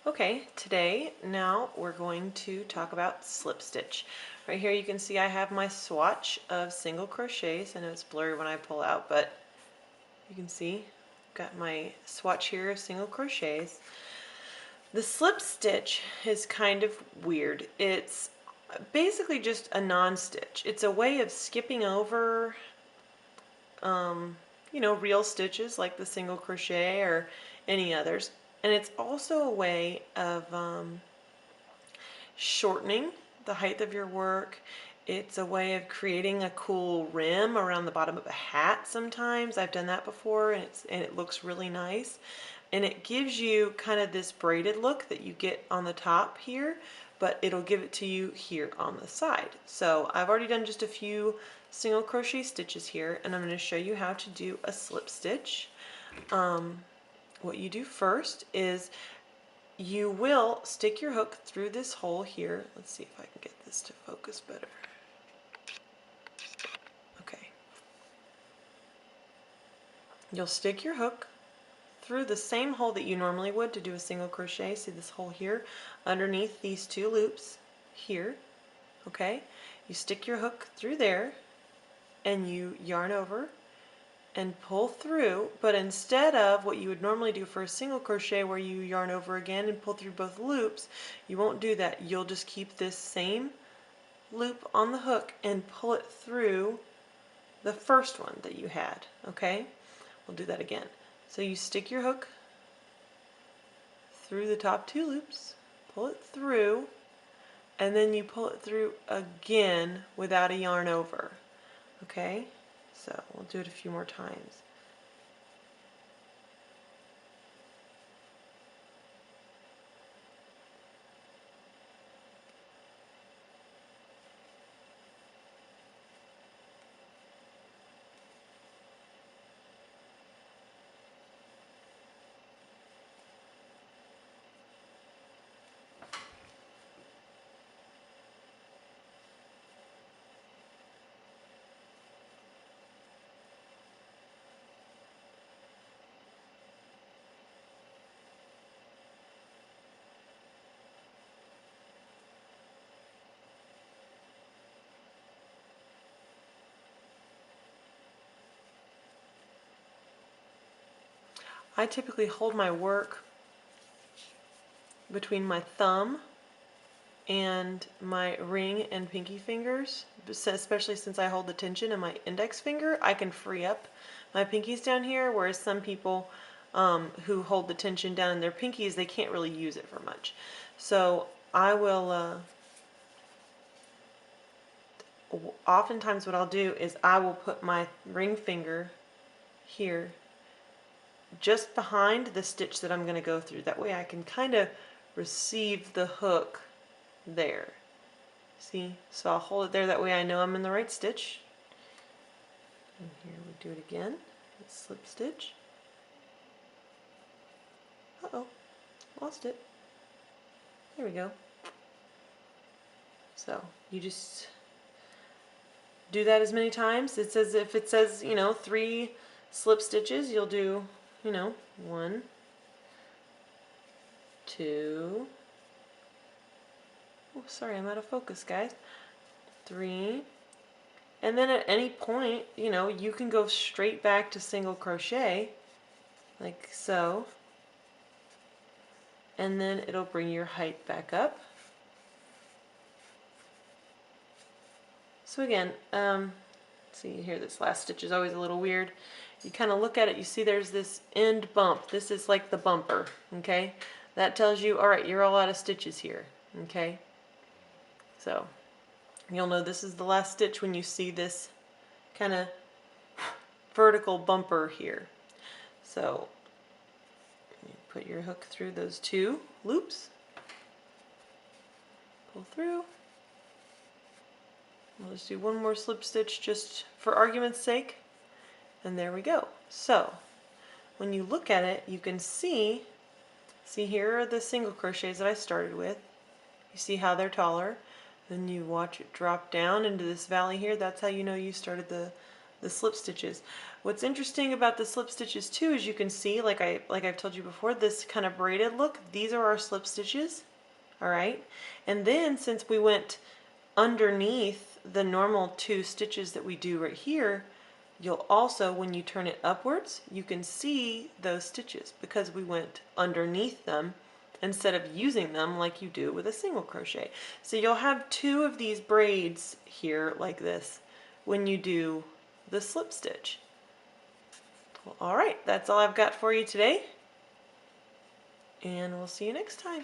Okay, today now we're going to talk about slip stitch. Right here you can see I have my swatch of single crochets. I know it's blurry when I pull out, but you can see I've got my swatch here of single crochets. The slip stitch is kind of weird. It's basically just a non-stitch. It's a way of skipping over real stitches like the single crochet or any others. And it's also a way of shortening the height of your work. It's a way of creating a cool rim around the bottom of a hat sometimes. I've done that before and it looks really nice. And it gives you kind of this braided look that you get on the top here, but it'll give it to you here on the side. So I've already done just a few single crochet stitches here, and I'm going to show you how to do a slip stitch. What you do first is you will stick your hook through this hole here. Let's see if I can get this to focus better. Okay. You'll stick your hook through the same hole that you normally would to do a single crochet. See this hole here? Underneath these two loops here. Okay? You stick your hook through there and you yarn over and pull through, but instead of what you would normally do for a single crochet where you yarn over again and pull through both loops, you won't do that. You'll just keep this same loop on the hook and pull it through the first one that you had. Okay? We'll do that again. So you stick your hook through the top two loops, pull it through, and then you pull it through again without a yarn over. Okay? So we'll do it a few more times. I typically hold my work between my thumb and my ring and pinky fingers, especially since I hold the tension in my index finger. I can free up my pinkies down here, whereas some people who hold the tension down in their pinkies, they can't really use it for much. So I will, oftentimes what I'll do is I will put my ring finger here just behind the stitch that I'm going to go through. That way I can kind of receive the hook there. See? So I'll hold it there, that way I know I'm in the right stitch. And here we do it again. Slip stitch. Uh-oh, lost it. There we go. So you just do that as many times. It says, if it says, 3 slip stitches, you'll do 1, 2, oh, sorry, I'm out of focus, guys, 3, and then at any point, you can go straight back to single crochet, like so, and then it'll bring your height back up. So again, see here, this last stitch is always a little weird. You kind of look at it, you see there's this end bump. This is like the bumper, okay? That tells you, all right, you're all out of stitches here, okay? So you'll know this is the last stitch when you see this kind of vertical bumper here. So you put your hook through those 2 loops, pull through. We'll just do one more slip stitch just for argument's sake. And there we go. So when you look at it, you can see here are the single crochets that I started with. You see how they're taller. Then you watch it drop down into this valley here. That's how you know you started the the slip stitches. What's interesting about the slip stitches too is you can see, like I've told you before, this kind of braided look. These are our slip stitches, all right? And then since we went underneath the normal 2 stitches that we do right here, you'll also, when you turn it upwards, you can see those stitches because we went underneath them instead of using them like you do with a single crochet. So you'll have 2 of these braids here like this when you do the slip stitch. Well, all right, that's all I've got for you today, and we'll see you next time.